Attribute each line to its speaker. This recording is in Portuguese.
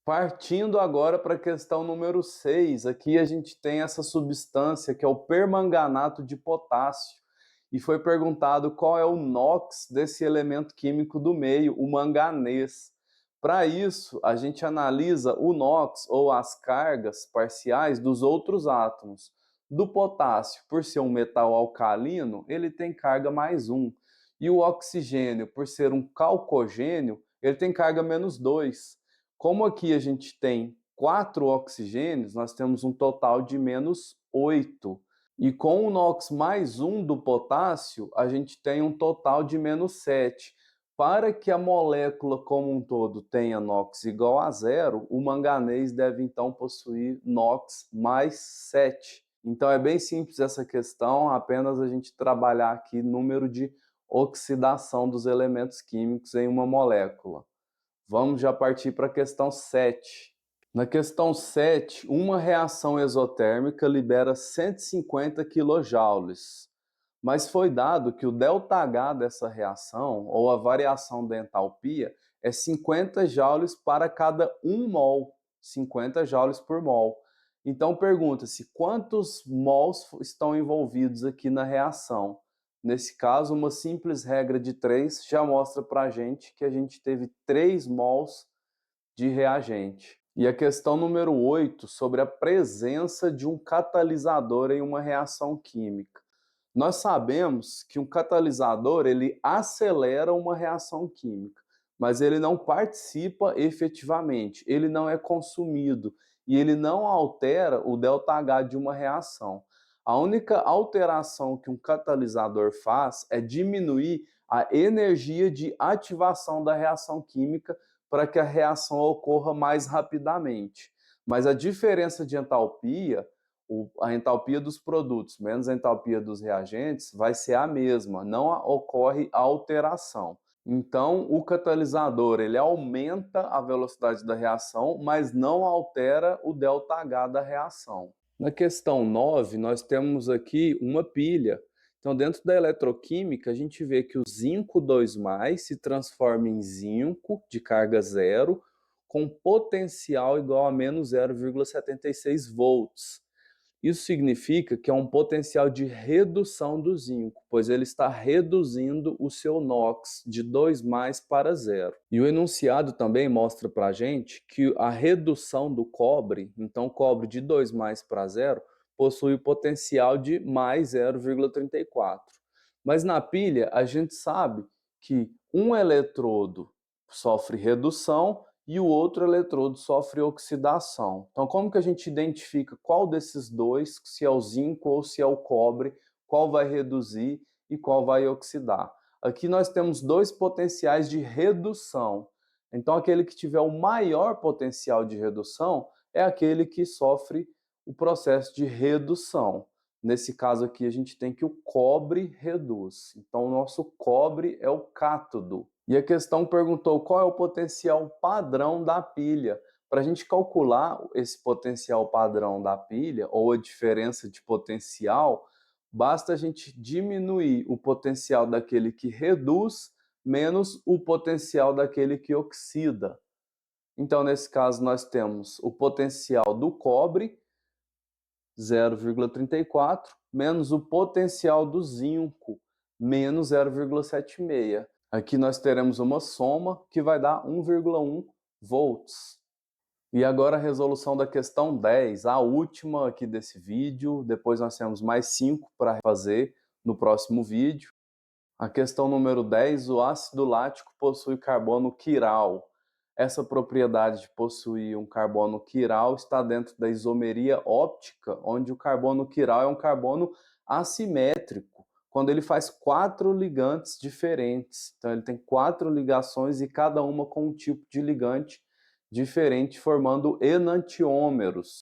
Speaker 1: Partindo agora para a questão número 6, aqui a gente tem essa substância que é o permanganato de potássio. E foi perguntado qual é o NOx desse elemento químico do meio, o manganês. Para isso, a gente analisa o NOx ou as cargas parciais dos outros átomos. Do potássio, por ser um metal alcalino, ele tem carga mais um. E o oxigênio, por ser um calcogênio, ele tem carga menos 2. Como aqui a gente tem 4 oxigênios, nós temos um total de menos 8. E com o NOx mais um do potássio, a gente tem um total de menos 7. Para que a molécula como um todo tenha NOx igual a zero, o manganês deve então possuir NOx mais 7. Então é bem simples essa questão, apenas a gente trabalhar aqui número de oxidação dos elementos químicos em uma molécula. Vamos já partir para a questão 7. Na questão 7, uma reação exotérmica libera 150 kJ, mas foi dado que o ΔH dessa reação, ou a variação da entalpia, é 50 joules para cada 1 mol, 50 joules por mol. Então pergunta-se quantos mols estão envolvidos aqui na reação. Nesse caso, uma simples regra de 3 já mostra para a gente que a gente teve 3 mols de reagente. E a questão número 8, sobre a presença de um catalisador em uma reação química. Nós sabemos que um catalisador ele acelera uma reação química, mas ele não participa efetivamente, ele não é consumido e ele não altera o ΔH de uma reação. A única alteração que um catalisador faz é diminuir a energia de ativação da reação química para que a reação ocorra mais rapidamente. Mas a diferença de entalpia, a entalpia dos produtos menos a entalpia dos reagentes, vai ser a mesma, não ocorre alteração. Então, o catalisador ele aumenta a velocidade da reação, mas não altera o ΔH da reação. Na questão 9, nós temos aqui uma pilha. Então, dentro da eletroquímica, a gente vê que o zinco 2+ se transforma em zinco de carga zero, com potencial igual a menos 0,76 volts. Isso significa que é um potencial de redução do zinco, pois ele está reduzindo o seu NOx de 2+ para zero. E o enunciado também mostra para a gente que a redução do cobre, então cobre de 2+ para zero, possui o potencial de mais 0,34. Mas na pilha a gente sabe que um eletrodo sofre redução e o outro eletrodo sofre oxidação. Então, como que a gente identifica qual desses dois, se é o zinco ou se é o cobre, qual vai reduzir e qual vai oxidar? Aqui nós temos dois potenciais de redução. Então, aquele que tiver o maior potencial de redução é aquele que sofre o processo de redução. Nesse caso aqui, a gente tem que o cobre reduz. Então, o nosso cobre é o cátodo. E a questão perguntou qual é o potencial padrão da pilha. Para a gente calcular esse potencial padrão da pilha, ou a diferença de potencial, basta a gente diminuir o potencial daquele que reduz menos o potencial daquele que oxida. Então, nesse caso, nós temos o potencial do cobre, 0,34, menos o potencial do zinco, menos 0,76. Aqui nós teremos uma soma que vai dar 1,1 volts. E agora a resolução da questão 10, a última aqui desse vídeo. Depois nós temos mais 5 para fazer no próximo vídeo. A questão número 10, o ácido lático possui carbono quiral. Essa propriedade de possuir um carbono quiral está dentro da isomeria óptica, onde o carbono quiral é um carbono assimétrico, quando ele faz 4 ligantes diferentes. Então ele tem 4 ligações e cada uma com um tipo de ligante diferente, formando enantiômeros.